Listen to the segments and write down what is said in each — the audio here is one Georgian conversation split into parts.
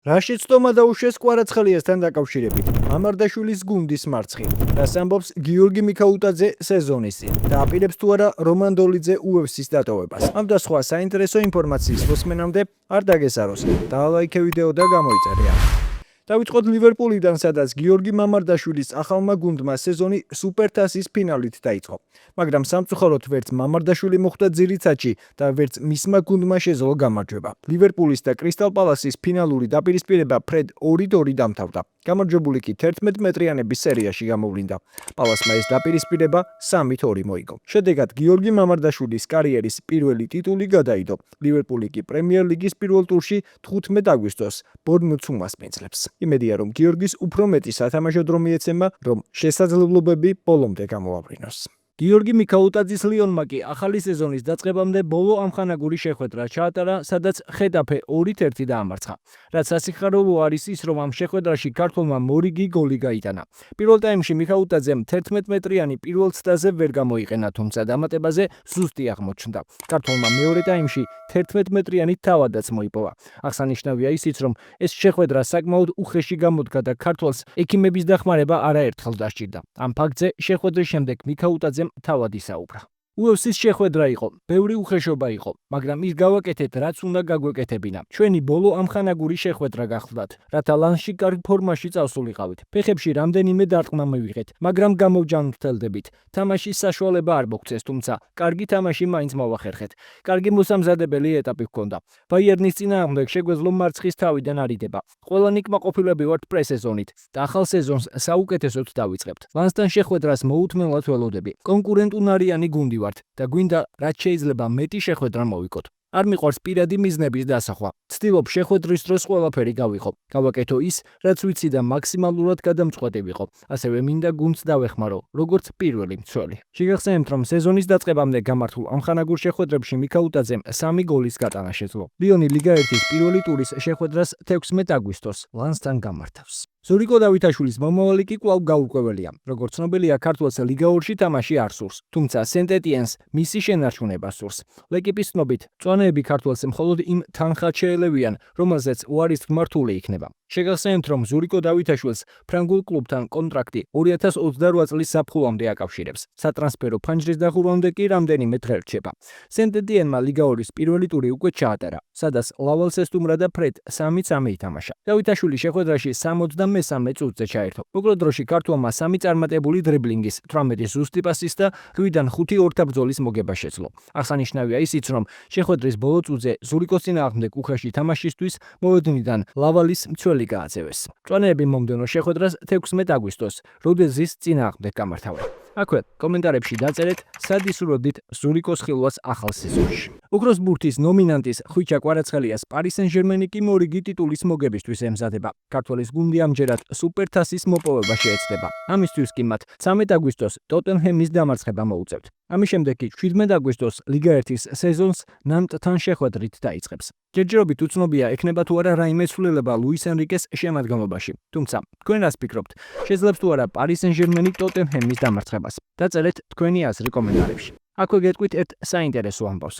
რა შეცდომა დაუშვეს კვარაცხელიასთან დაკავშირებით? მამარდაშვილის გუნდის მარცხი. რას ამბობს გიორგი მიქაუტაძე სეზონის წინ? და აპირებს თუ არა რომან დოლიძე UFC-ს დატოვებას? ამ და სხვა საინტერესო ინფორმაციის მოსმენამდე არ დაგესაროს. დალაიქე ვიდეო და გამოიწერია. დავიწყოთ ლივერპულიდან, სადაც გიორგი მამარდაშვილის ახალმა გუნდმა სეზონი სუპერთასის ფინალით დაიწყო. მაგრამ სამწუხაროდ ვერც მამარდაშვილი მოხვდა ძირითადში და ვერც მისმა გუნდმა შეძლო გამარჯვება. ლივერპულის და კრისტალ პალასის ფინალური დაპირისპირება ფრედ 2-2 დამთავრდა. გამარჯვებული კი 11 მეტრიანების სერიაში გამოვლინდა. პალასმა ეს დაპირისპირება 3-2 მოიგო. შედეგად გიორგი მამარდაშვილის კარიერის პირველი ტიტული გადაიდო. ლივერპული კი პრემიერ ლიგის პირველ ტურში 15 აგვისტოს ბორნმუთს უმასპინძლებს. იმედია, რომ გიორგის უფრო მეტი სათამაშო დრო მიეცემა, რომ შესაძლებლობები ბოლომდე გამოავრინოს. გიორგი მიქაუტაძის ლიონმა კი ახალი სეზონის დაწყებამდე ბოლო ამხანაგური შეხვედრა ჩაატარა, სადაც ხეტაფე 2-1 დაამარცხა. რაც სასიხარულო არის ის, რომ ამ შეხვედრაში ქართველმა მორიგი გოლი გაიტანა. პირველ ტაიმში მიქაუტაძემ 11 მეტრიანი პირველ ცდაზე ვერ გამოიყენა, თუმცა დამატებაზე ზუსტი აღმოჩნდა. ქართველმა მეორე ტაიმში 11 მეტრიანი თავადაც მოიპოვა. აღსანიშნავია ისიც, რომ ეს შეხვედრა საკმაოდ უხეში გამოდგა და ქართველს ექიმების დახმარება არაერთხელ დასჭირდა. ამ ფაქტზე შეხვედრის შემდეგ მიქაუტაძემ თავად ისაუბრა. UFC-ს შეხვედრა იყო, ბევრი უხეშობა იყო, მაგრამ ის გავაკეთეთ, რაც უნდა გაგვეკეთებინა. ჩვენი ბოლო ამხანაგური შეხვედრა გახლდათ, რათა ლანსში კარგ ფორმაში წავსულიყავით. ფეხებში რამდენიმე დარტყმა მივიღეთ, მაგრამ გამოვჯანმრთელდებით. თამაშის საშუალება არ მოგცეს, თუმცა კარგი თამაში მაინც მოვახერხეთ. კარგი მოსამზადებელი ეტაპი ჰქონდა. ბაიერნის წინააღმდეგ შეგვეძლო მარცხის თავიდან არიდება. ყველანი კმაყოფილები ვართ პრესეზონით და ახალ სეზონს საუკეთესოდ დავიწყებთ. ლანსთან შეხვედრას მოუთმენლად ველოდები. კონკურენტუნარიანი გუნდი ვართ და გვინდა რაც შეიძლება მეტი შეხვედრა მოვიკოთ. არ მიყვარს პირადი მიზნების დასახვა. ცდილობ შეხვედრის დროს ყველაფერი გავიღო. გავაკეთო ის, რაც ვიცი და მაქსიმალურად გადამწყვეტი ვიყო. ასევე მინდა გუნდს დავეხმარო, როგორც პირველი მცველი. შეგახსენებთ, რომ სეზონის დაწყებამდე გამართულ ამხანაგურ შეხვედრებში მიქაუტაძემ 3 გოლის გატანა შეძლო. ლიონი ლიგა 1-ის პირველი ტურის შეხვედრას 16 აგვისტოს ლანსთან გამართავს. ზურიკო დავითაშვილის მომავალი კი კვლავ გაურკვეველია. როგორც ცნობილია, ქართველს ლიგა 2-ში თამაში არ სურს, თუმცა სენტ-ეტიენს მისი შენარჩუნება სურს. ლეკიპის ცნობით, მწვანეები ქართველს მხოლოდ იმ თანხად შეელებიან, რომელზეც უარისთქმა რთული იქნება. შეგახსენებთ, რომ ზურიკო დავითაშვილს ფრანგულ კლუბთან კონტრაქტი 2028 წლის ზაფხულამდე აკავშირებს. სატრანსფერო ფანჯრის დახურვამდე კი რამდენიმე დღე რჩება. სენტ-ეტიენმა ლიგა 2-ის პირველი ტური უკვე ჩაატარა, სადაც ლავალს ესტუმრა და ფრედ 3-3 ითამაშა. დავითაშვილი შეხვედრაში 63 წუთზე ჩაერთო. მოკლე დროში ქართველმა 3 წარმატებული დრიბლინგის, 18 ზუსტი პასის და 8-დან 5 ორთაბრძოლის მოგება შეძლო. აღსანიშნავია ისიც, რომ შეხვედრის ბოლო წუთზე ზურიკოს წინააღმდეგ უხეში თამაშისთვის მოედნიდან ლავალის მცველი გააძევეს. მწვანეები მომდევნო შეხვედრას 16 აგვისტოს როდეზის წინააღმდეგ გამართავენ. აქვე კომენტარებში დაწერეთ, სად ისურვებდით ზურიკოს ხილვას ახალ სეზონში. ოქროს ბურთის ნომინანტის ხვიჩა კვარაცხელიას პარი სენ-ჟერმენი კი მორიგი ტიტულის მოგებისთვის ემზადება. ქართველის გუნდი ამჯერად სუპერთასის მოპოვება შეეცდება. ამისთვის კი მათ 13 აგვისტოს ტოტენჰემის დამარცხება მოუწევთ. ამის შემდეგ კი 17 აგვისტოს ლიგა 1-ის სეზონს ნანტთან შეხვედრით დაიწყებს. ჯერჯერობით უცნობია, ექნება თუ არა რაიმე ცვლილება ლუის ენრიკეს შემადგენლობაში. თუმცა, თქვენ რას ფიქრობთ? შეძლებს თუ არა პარი სენ-ჟერმენი ტოტენჰემის დამარცხებას? დაწერეთ თქვენი აზრი კომენტარებში. აქვე გეტყვით ერთ საინტერესო ამბავს.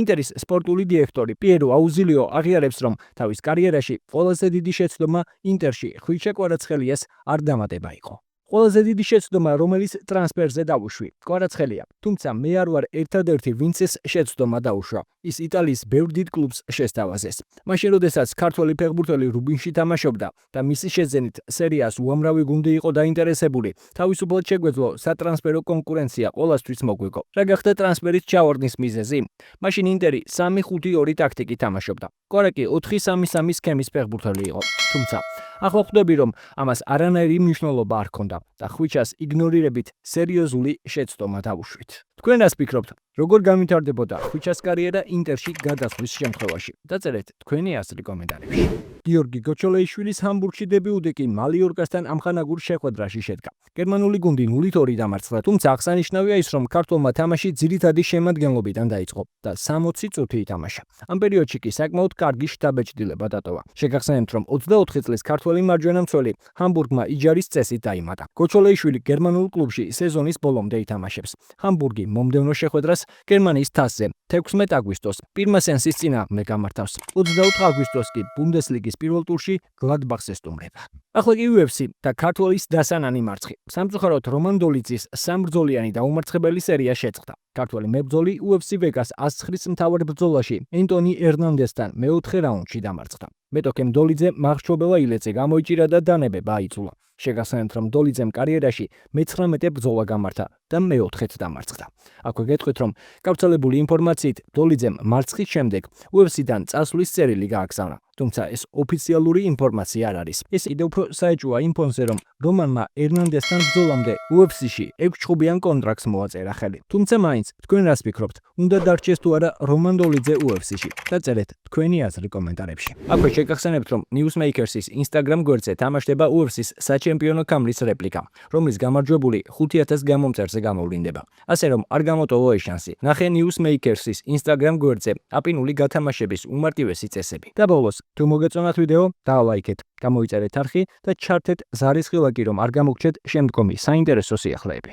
ინტერის სპორტული დირექტორი პიერო აუზილიო აღიარებს, რომ თავის კარიერაში ყველაზე დიდი შეცდომა ინტერში ხვიჩა კვარაცხელიას არ დამატება იყო. ყველაზე დიდი შეცდომა, რომელიც ტრანსფერზე დაუშვი, კვარაცხელია. თუმცა მე არ ვარ ერთადერთი, ვინც ეს შეცდომა დაუშვა. ის იტალიის ბევრ დიდ კლუბს შესთავაზეს. მაშინ, როდესაც ქართველი ფეხბურთელი რუბინში თამაშობდა და მისი შეძენით სერიას უამრავი გუნდი იყო დაინტერესებული, თავისუფლად შეგვეძლო სატრანსფერო კონკურენცია ყოველთვის მოგვიგო. რა გახდა ტრანსფერის ჩავარდნის მიზეზი? მაშინ ინტერი 3-5-2 ტაქტიკით თამაშობდა. კვარა კი 4-3-3 სქემის ფეხბურთელი იყო. თუმცა ახლა ხვდები, რომ ამას არანაირი მნიშვნელობა არ ჰქონდა და ხვიჩას იგნორირებით სერიოზული შეცდომა დაუშვით. თქვენ რას ფიქრობთ? როგორ განვითარდებოდა ხვიჩას კარიერა ინტერში გადასვლის შემთხვევაში? დაწერეთ თქვენი აზრი კომენტარებში. გიორგი გოჩოლეიშვილის ჰამბურგში დებიუტი კი მალიორკასთან ამხანაგურ შეხვედრაში შედგა. გერმანული გუნდი 0-2 დამარცხდა, თუმცა აღსანიშნავია ის, რომ ქართველმა თამაში ძირითადი შემადგენლობიდან დაიწყო და 60 წუთი ითამაშა. ამ პერიოდში კი საკმაოდ კარგი შთაბეჭდილება დატოვა. შეგახსენებთ, რომ 24 წლის ქართველი მარჯვენა მცველი ჰამბურგმა იჯარის წესით დაიმატა. გოჩოლეიშვილი გერმანულ კლუბში სეზონის ბოლომდე ითამაშებს. ჰამბურგი მომდევნო შეხვედრას გერმანიის თასზე 16 აგვისტოს პირველ სენსის წინააღმდეგ გამართავს. 24 აგვისტოს კი ბუნდესლიგის პირველ ტურში გლადბახს ესტუმრება. ახლა კი UFC და ქართველის დასანანი მარცხი. სამწუხაროდ რომან დოლიძის სამბრძოლიანი და უმარცხებელი სერია შეწყდა. ქართველი მებრძოლი UFC Vegas 109-ის მთავარ ბრძოლაში ენტონი ერნანდესთან მეოთხე რაუნდში დამარცხდა. მეტოქემ დოლიძე მარხჩობელა ილეცე გამოიჭირა და დანებება აიძულა. შეგახსენებთ, რომ დოლიძემ კარიერაში მე-19 ბრძოლა გამართა და მე-4-ით დამარცხდა. აქვე გეტყვით, რომ გავრცელებული ინფორმაციით დოლიძემ მარცხის შემდეგ UFC-დან წასვლის წერილი გააგზავნა. თუმცა ეს ოფიციალური ინფორმაცია არ არის. ეს კიდევ უფრო საეჭვოა ინფონზე, რომ რომანმა ერნანდესთან ბრძოლამდე UFC-ში 6 ჭხუბიან კონტრაქტს მოაწერა ხელი. თუმცა მაინც თქვენ რას ფიქრობთ? უნდა დარჩეს თუ არა რომან დოლიძე UFC-ში? დაწერეთ თქვენი აზრი კომენტარებში. აქვე შეგახსენებთ, რომ Newsmakers-ის Instagram გვერდზე თამაშდება UFC-ის საჩემპიონო ქამრის რეპლიკა, რომლის გამარჯვებული 5000 გამომწერზე გამოვლინდება. ასე რომ არ გამოტოვო ეს შანსი. ნახე Newsmakers-ის Instagram გვერდზე აპინული გათამაშების უმარტივესი წესები. და ბოლოს, თუ მოგეწონათ ვიდეო, დალაიქეთ, გამოიწერეთ არხი და ჩართეთ ზარისხილაკი, რომ არ გამოგჩეთ შემდგომი საინტერესო სიახლეები.